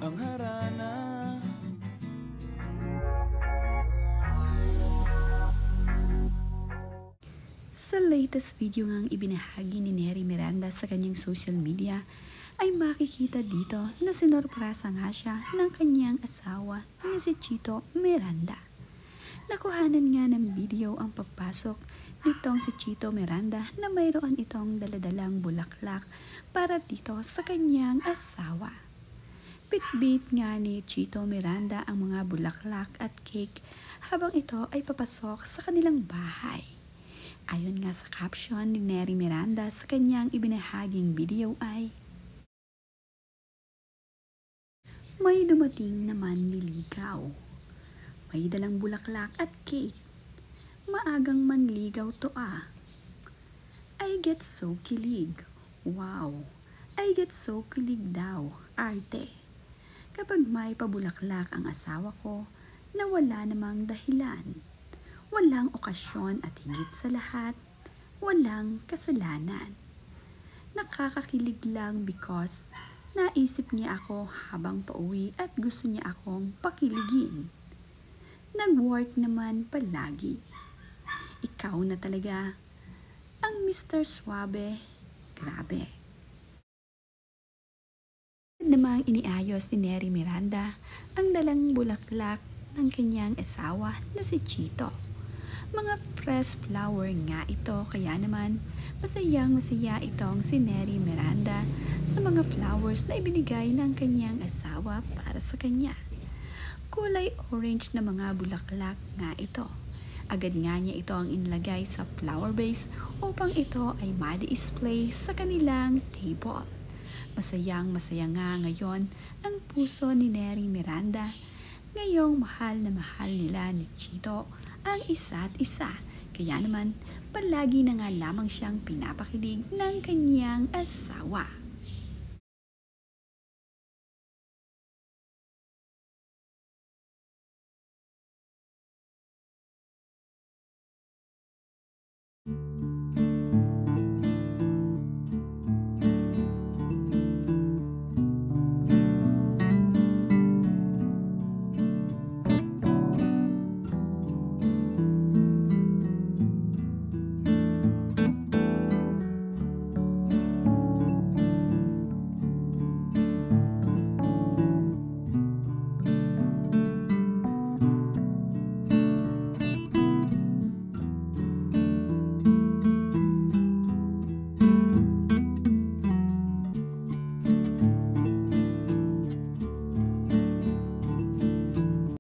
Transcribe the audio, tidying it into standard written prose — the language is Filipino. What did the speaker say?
ang harana. Sa latest video ngang ibinahagi ni Neri Miranda sa kanyang social media, ay makikita dito na sinorpresa nga siya ng kanyang asawa na si Chito Miranda. Nakuhanan nga ng video ang pagpasok nitong si Chito Miranda na mayroon itong daladalang bulaklak para dito sa kanyang asawa. Bitbit nga ni Chito Miranda ang mga bulaklak at cake habang ito ay papasok sa kanilang bahay. Ayon nga sa caption ni Neri Miranda sa kanyang ibinahaging video ay, "May dumating naman niligaw. May dalang bulaklak at cake. Maagang manligaw to ah. I get so kilig. Wow. I get so kilig daw. Arte. Kapag may pabulaklak ang asawa ko na wala namang dahilan. Walang okasyon at higit sa lahat, walang kasalanan. Nakakakilig lang because naisip niya ako habang pauwi at gusto niya akong pakiligin. Nag-work naman palagi. Ikaw na talaga ang Mr. Suave. Grabe." Namang iniayos ni Neri Miranda ang dalang bulaklak ng kanyang asawa na si Chito. Mga pressed flower nga ito, kaya naman masayang masaya itong si Neri Miranda sa mga flowers na ibinigay ng kanyang asawa para sa kanya. Kulay orange na mga bulaklak nga ito. Agad nga niya ito ang inilagay sa flower vase upang ito ay ma-display sa kanilang table. Masayang masaya nga ngayon ang puso ni Neri Miranda. Ngayong mahal na mahal nila ni Chito ang isa't isa. Kaya naman, palagi na nga lamang siyang pinapakilig ng kanyang asawa.